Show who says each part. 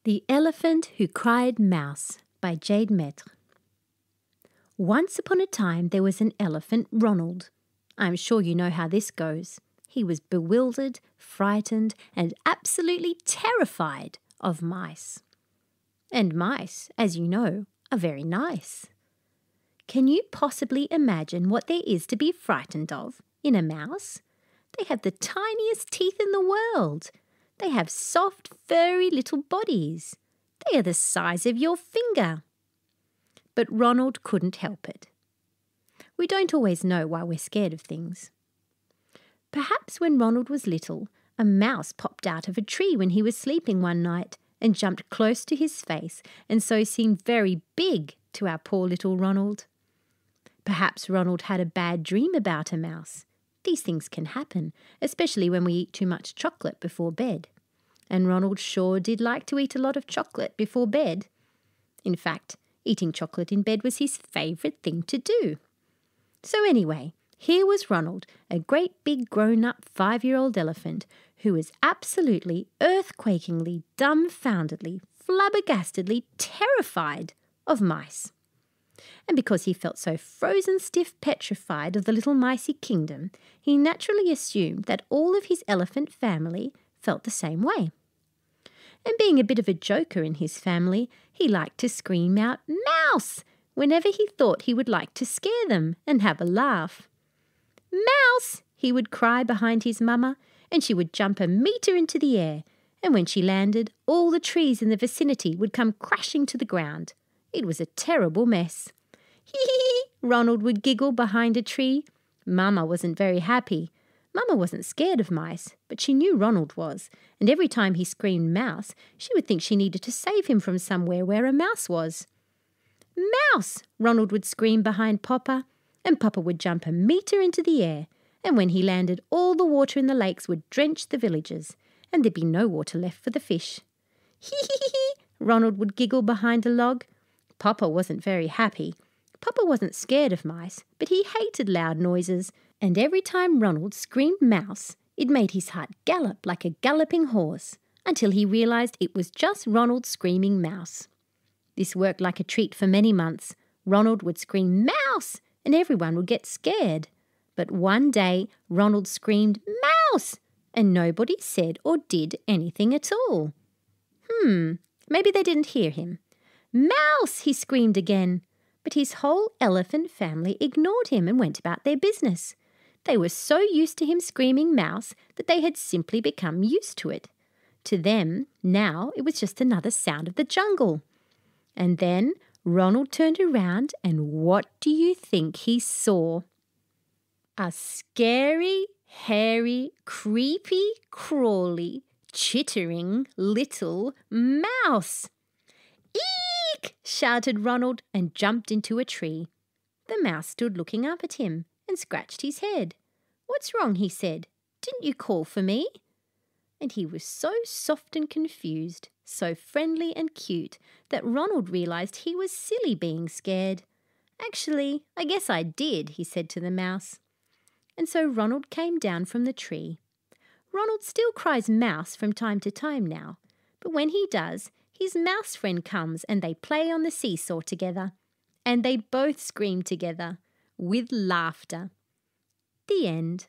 Speaker 1: The Elephant Who Cried Mouse by Jade Maître. Once upon a time there was an elephant, Ronald. I'm sure you know how this goes. He was bewildered, frightened, and absolutely terrified of mice. And mice, as you know, are very nice. Can you possibly imagine what there is to be frightened of in a mouse? They have the tiniest teeth in the world. They have soft, furry little bodies. They are the size of your finger. But Ronald couldn't help it. We don't always know why we're scared of things. Perhaps when Ronald was little, a mouse popped out of a tree when he was sleeping one night and jumped close to his face and so seemed very big to our poor little Ronald. Perhaps Ronald had a bad dream about a mouse. These things can happen, especially when we eat too much chocolate before bed. And Ronald sure did like to eat a lot of chocolate before bed. In fact, eating chocolate in bed was his favourite thing to do. So anyway, here was Ronald, a great big grown-up 5-year-old elephant who was absolutely, earthquakingly, dumbfoundedly, flabbergastedly terrified of mice. And because he felt so frozen stiff petrified of the little micey kingdom, he naturally assumed that all of his elephant family felt the same way. And being a bit of a joker in his family, he liked to scream out "Mouse!" whenever he thought he would like to scare them and have a laugh. "Mouse!" he would cry behind his mama, and she would jump a metre into the air, and when she landed, all the trees in the vicinity would come crashing to the ground. It was a terrible mess. "Hee-hee-hee!" Ronald would giggle behind a tree. Mama wasn't very happy. Mama wasn't scared of mice, but she knew Ronald was, and every time he screamed mouse, she would think she needed to save him from somewhere where a mouse was. "Mouse!" Ronald would scream behind Papa, and Papa would jump a metre into the air, and when he landed, all the water in the lakes would drench the villagers, and there'd be no water left for the fish. "Hee-hee-hee!" Ronald would giggle behind a log. Papa wasn't very happy. Papa wasn't scared of mice, but he hated loud noises, and every time Ronald screamed mouse, it made his heart gallop like a galloping horse, until he realised it was just Ronald screaming mouse. This worked like a treat for many months. Ronald would scream "Mouse!" and everyone would get scared. But one day Ronald screamed "Mouse!" and nobody said or did anything at all. Maybe they didn't hear him. "Mouse!" he screamed again. But his whole elephant family ignored him and went about their business. They were so used to him screaming mouse that they had simply become used to it. To them, now it was just another sound of the jungle. And then Ronald turned around, and what do you think he saw? A scary, hairy, creepy, crawly, chittering little mouse. "Eek!" shouted Ronald and jumped into a tree. The mouse stood looking up at him and scratched his head. "What's wrong?" he said. "Didn't you call for me?" And he was so soft and confused, so friendly and cute, that Ronald realised he was silly being scared. "Actually, I guess I did," he said to the mouse. And so Ronald came down from the tree. Ronald still cries mouse from time to time now, but when he does, his mouse friend comes and they play on the seesaw together. And they both scream together with laughter. The end.